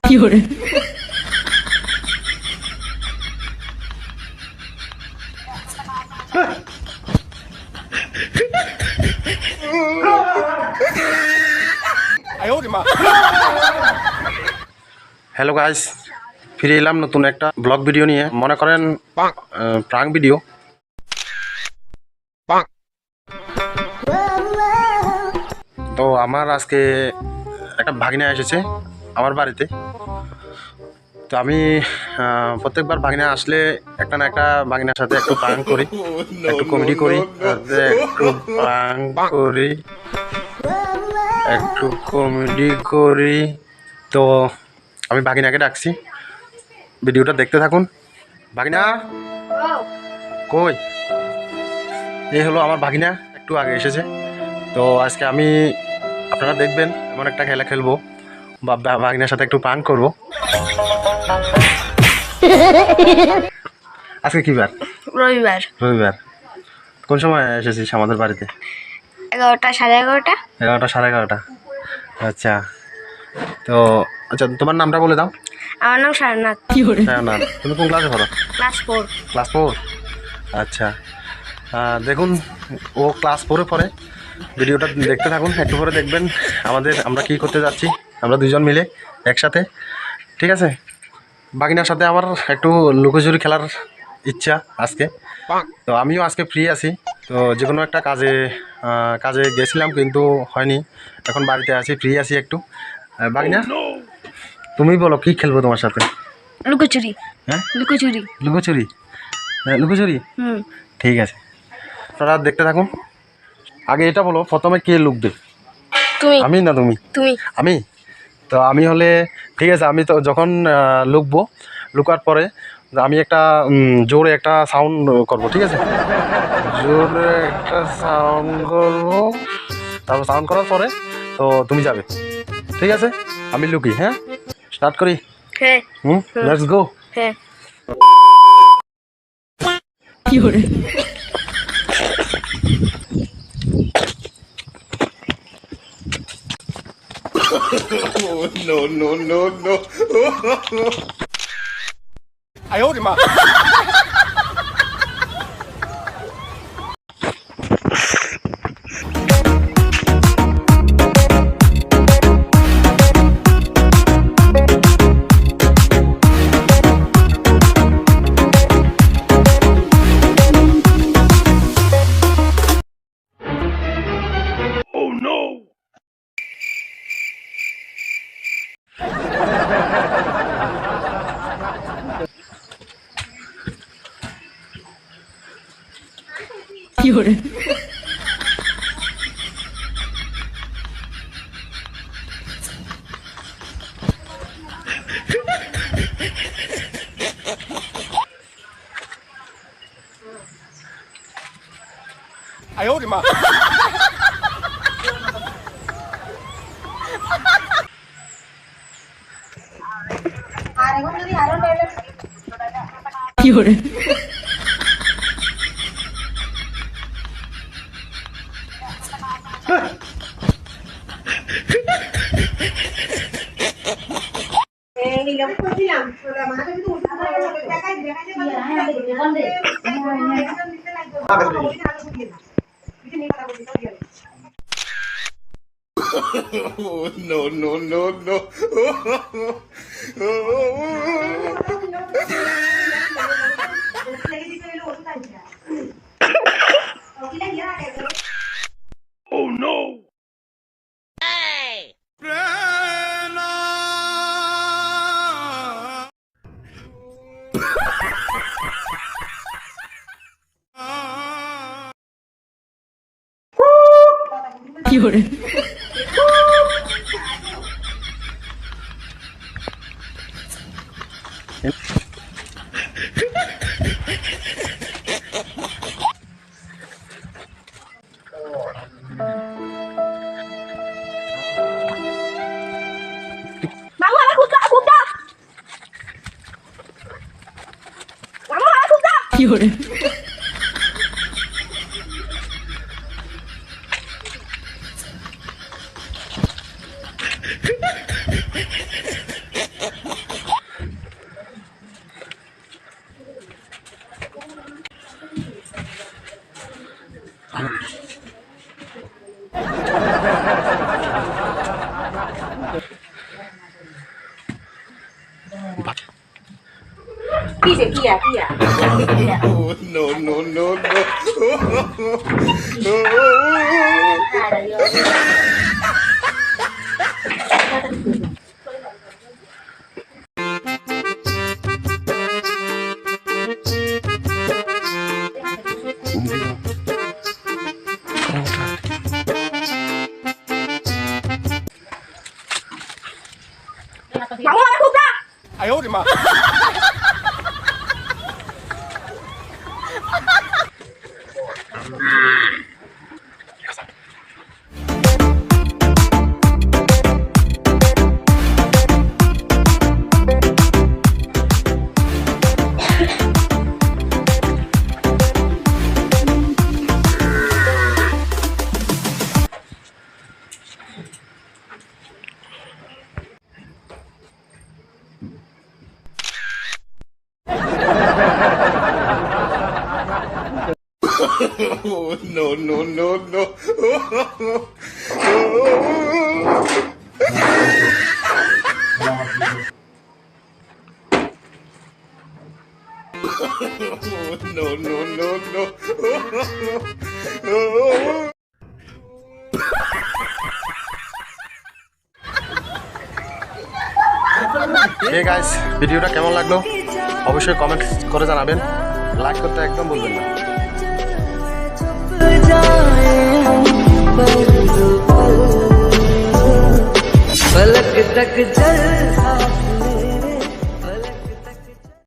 কি করে hello guys, ফিরে এলাম নতুন একটা ব্লগ ভিডিও নিয়ে। মনে করেন প্রাঙ্ক ভিডিও। তো আমার আজকে একটা ভাগিনা এসেছে আমার বাড়িতে। তো আমি প্রত্যেকবার ভাগিনা আসলে একটা না একটা ভাগিনার সাথে একটু প্রাঙ্ক করি, একটু কমেডি করি, একটু কমেডি করি। তো আমি ভাগিনাকে ডাকছি, ভিডিওটা দেখতে থাকুন। ভাগিনা কই? এই হলো আমার ভাগিনা, একটু আগে এসেছে। তো আজকে আপনারা দেখবেন এমন একটা খেলা খেলবো, বা ভাগিনার সাথে একটু প্রাঙ্ক করবো। আজকে কি বার? রবিবার। রবিবার। কোন সময় এসেছিস আমাদের বাড়িতে? 11টা, সাড়ে 11টা। 11টা, সাড়ে 11টা। আচ্ছা, তো আচ্ছা, তোমার নামটা বলে দাও। আমার নাম সারনাথ। সারনাথ। তুমি কোন ক্লাসে পড়ো? ক্লাস 4। ক্লাস 4। আচ্ছা, দেখুন ও ক্লাস 4-এ পড়ে। ভিডিওটা দেখতে থাকুন, একটু পরে দেখবেন আমরা কি করতে যাচ্ছি, আমরা দুজন মিলে একসাথে। ঠিক আছে? ভাগিনার সাথে আমার একটু লুকোচুরি খেলার ইচ্ছা আজকে। তো আমিও আজকে ফ্রি আছি। তো যে কোনো একটা কাজে গেছিলাম কিন্তু হয়নি, এখন বাড়িতে আছি, ফ্রি আছি একটু। ভাগিনা, তুমি বলো কি খেলবো তোমার সাথে? লুকোচুরি। হ্যাঁ, লুকোচুরি। লুকোচুরি। লুকোচুরি, ঠিক আছে, আপনারা দেখতে থাকুন। আগে এটা বলো, প্রথমে কে লুকবে? তুমি। আমি না তুমি? তুমি। আমি। তো আমি হলে ঠিক আছে, আমি তো যখন লুকবো, লুকার পরে আমি একটা জোরে একটা সাউন্ড করব। ঠিক আছে? জোরে একটা সাউন্ড করবো, তারপর সাউন্ড করার পরে তো তুমি যাবে। ঠিক আছে? আমি লুকি। হ্যাঁ, স্টার্ট করি। হ্যাঁ। Let's go. হ্যাঁ। কি করে? No, no, no, no. 哎呦我的妈！ কি করে?哎呦我的妈！ কি করে? No, no, no, no. Oh no! Hey! কি করে? কি করে? Oh, no, no, no, no. I hold him up. Oh, no, no, no, no. Oh, no, no, no, no. Hey guys, ভিডিওটা কেমন লাগলো অবশ্যই কমেন্ট করে জানাবেন, লাইক করতে একদম ভুলবেন না। पलक तक जल